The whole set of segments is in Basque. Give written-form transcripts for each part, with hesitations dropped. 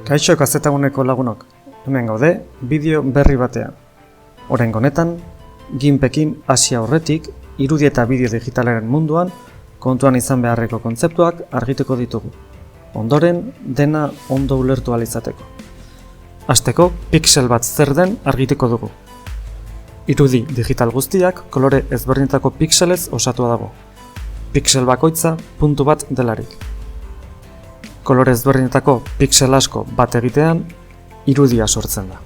Kaixo kazetaguneko lagunok, hemen gaude bideo berri batean. Oraingo honetan, GIMPekin hasi aurretik, irudi eta bideo digitalaren munduan kontuan izan beharreko kontzeptuak argituko ditugu. Ondoren, dena ondo ulertu ahal izateko. Hasteko, pixel bat zer den argituko dugu. Irudi digital guztiak kolore ezberdinetako pixelez osatua dago. Pixel bakoitza puntu bat delarik. Kolore ezberdinetako pixel asko bat egitean, irudia sortzen da.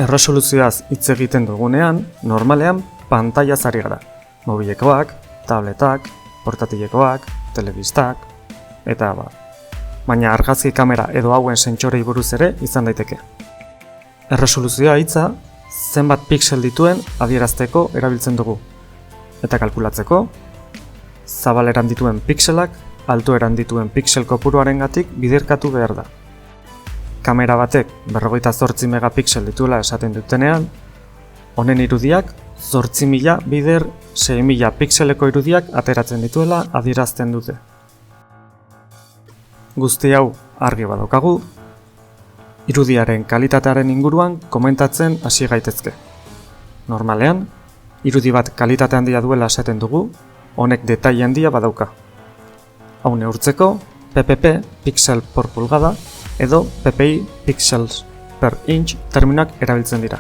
Erresoluzioaz hitz egiten dugunean, normalean pantailaz ari gara. Mobilekoak, tabletak, portatilekoak, telebistak, eta abar. Baina argazki kamera edo hauen sentsorei buruz ere izan daiteke. Erresoluzioa hitza zenbat pixel dituen adierazteko erabiltzen dugu. Eta kalkulatzeko, zabaleran dituen pixelak altueran dituen pixel kopuruarengatik biderkatu behar da. Kamera batek 48 megapixel dituela esaten dutenean, honen irudiak 8.000 bider 6.000 pixeleko irudiak ateratzen dituela adierazten dute. Guzti hau argi badaukagu, irudiaren kalitatearen inguruan komentatzen hasi gaitezke. Normalean, irudi bat kalitate handia duela esaten dugu, honek detaile handia badauka. Hau neurtzeko, PPP, pixel por pulgada, edo PPI, pixels per inch terminoak erabiltzen dira.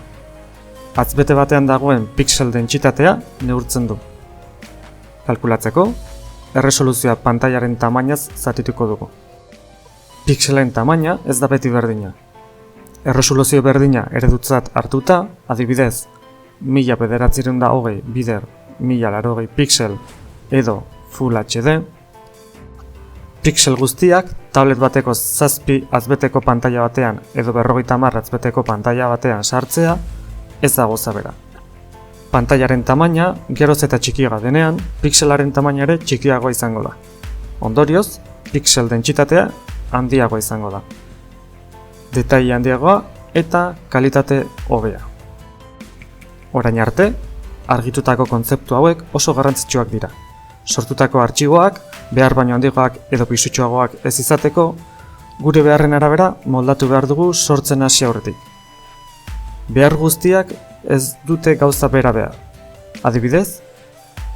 Atzbete batean dagoen pixel dentsitatea neurtzen du. Kalkulatzeko, erresoluzioa pantailaren tamainaz zatituko dugu. Pixelen tamaina ez da beti berdina. Erresoluzio berdina eredutzat hartuta, adibidez, 1920 bider 1080 pixel edo Full HD, pixel guztiak tablet bateko 7 azbeteko pantaila batean edo 50 azbeteko pantaila batean sartzea ez dago zabera. Pantailaren tamaina geroz eta txikiagoa denean, pixelaren tamaina ere txikiagoa izango da. Ondorioz, pixel dentsitatea handiagoa izango da. Detaile handiagoa eta kalitate hobea. Orain arte, argitutako kontzeptu hauek oso garrantzitsuak dira. Sortutako artxiboak, behar baino handiagoak edo pisutsuagoak ez izateko, gure beharren arabera moldatu behar dugu sortzen hasi aurretik. Behar guztiak ez dute gauza bera behar. Adibidez,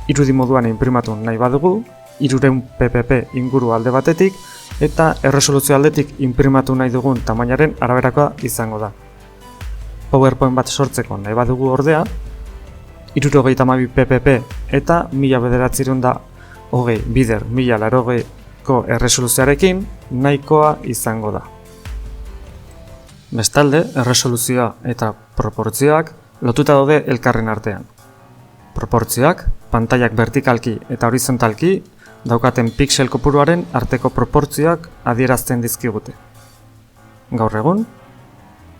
irudi moduan inprimatu nahi badugu, 300 ppp inguru alde batetik, eta erresoluzio aldetik inprimatu nahi dugun tamainaren araberakoa izango da. PowerPoint bat sortzeko nahi badugu ordea, 312 ppp eta 1920 bider 1080ko erresoluzioarekin nahikoa izango da. Bestalde, erresoluzioa eta proportzioak lotuta daude elkarren artean. Proportzioak, pantailak vertikalki eta horizontalki daukaten pixel kopuruaren arteko proportzioak adierazten dizkigute. Gaur egun,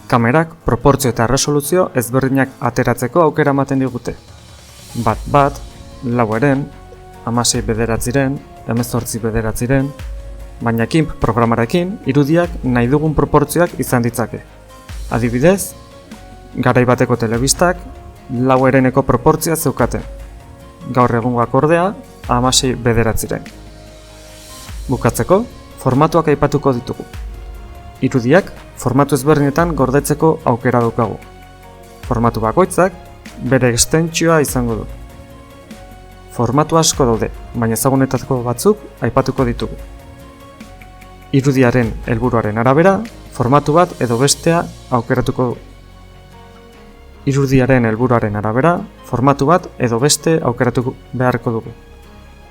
kamerak proportzio eta erresoluzio ezberdinak ateratzeko aukera ematen digute. Bat, laueren, 16 bederatziren, 18 bederatziren, baina GIMP programarekin irudiak nahi dugun proportzioak izan ditzake. Adibidez, garai bateko telebistak lauereneko proportzioa zeukaten. Gaur egungoak ordea, 16 bederatziren. Bukatzeko, formatuak aipatuko ditugu. Irudiak formatu ezberdinetan gordetzeko aukera daukagu. Formatu bakoitzak bere extentsioa izango du. Formatu asko daude, baina ezagunetako batzuk aipatuko ditugu. Irudiaren helburuaren arabera, formatu bat edo bestea aukeratuko du. Irudiaren helburuaren arabera, formatu bat edo beste aukeratu beharko dugu.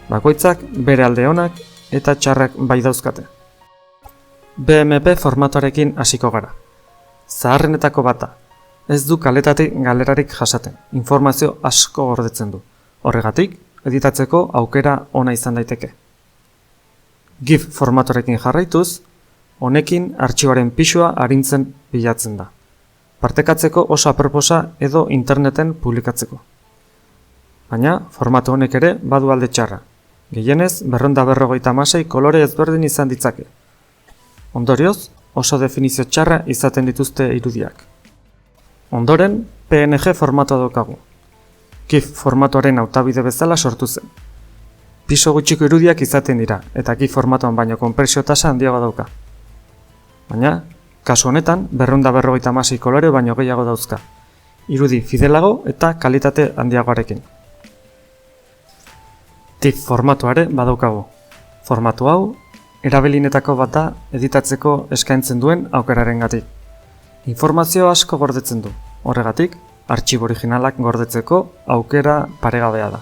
Bakoitzak bere alde onak eta txarrak bai dauzkate. BMP formatuarekin hasiko gara. Zaharrenetako bata. Ez du kalitate galerarik jasaten. Informazio asko gordetzen du. Horregatik, editatzeko aukera ona izan daiteke. GIF formatuarekin jarraituz, honekin artxiboaren pisua arintzen bilatzen da. Partekatzeko oso aproposa edo interneten publikatzeko. Baina, formatu honek ere badu alde txarra. Gehienez, 256 kolore ezberdin izan ditzake. Ondorioz, oso definizio txarra izaten dituzte irudiak. Ondoren, PNG formatua daukagu. GIF formatuaren hautabide bezala sortu zen. Piso gutxiko irudiak izaten dira, eta GIF formatuan baino konpresio tasa handiago dauka. Baina, kasu honetan, 256 kolore baino gehiago dauzka. Irudi fidelago eta kalitate handiagoarekin. TIFF formatuare badaukagu. Formatu hau, erabilinetako bat da editatzeko eskaintzen duen aukerarengatik. Informazio asko gordetzen du. Horregatik, artxibo originalak gordetzeko aukera paregabea da.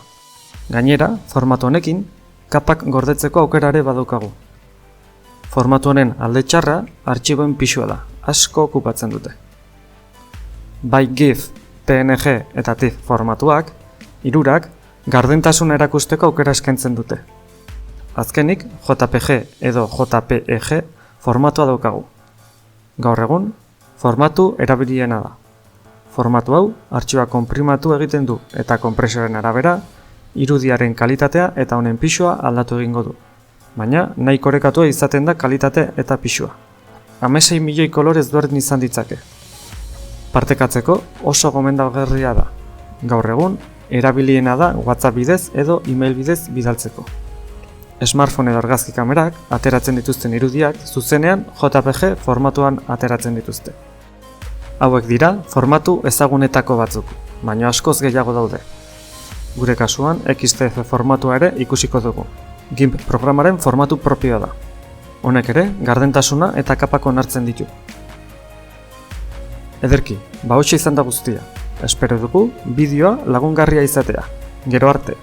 Gainera, formatu honekin, kapak gordetzeko aukerare badaukagu. Formatu honen alde txarra, artxiboen pisua da, asko okupatzen dute. Bai GIF, PNG eta TIFF formatuak, hirurak, gardentasuna erakusteko aukera eskaintzen dute. Azkenik, JPG edo JPEG formatua daukagu. Gaur egun, formatu erabiliena da. Formatu hau, artxiba konprimatu egiten du eta konpresioaren arabera, irudiaren kalitatea eta honen pisua aldatu egingo du. Baina, nahiko orekatua izaten da kalitate eta pisua. 16 milioi kolore ezberdin izan ditzake. Partekatzeko oso gomendagarria da. Gaur egun, erabiliena da WhatsApp bidez edo email bidez bidaltzeko. Smartphone edo argazki kamerak ateratzen dituzten irudiak zuzenean JPG formatuan ateratzen dituzte. Hauek dira formatu ezagunetako batzuk, baina askoz gehiago daude. Gure kasuan XTF formatua ere ikusiko dugu. GIMP programaren formatu propioa da. Honek ere gardentasuna eta kapak onartzen ditu. Ederki, hauxe izan da guztia. Espero dugu bideoa lagungarria izatea. Gero arte!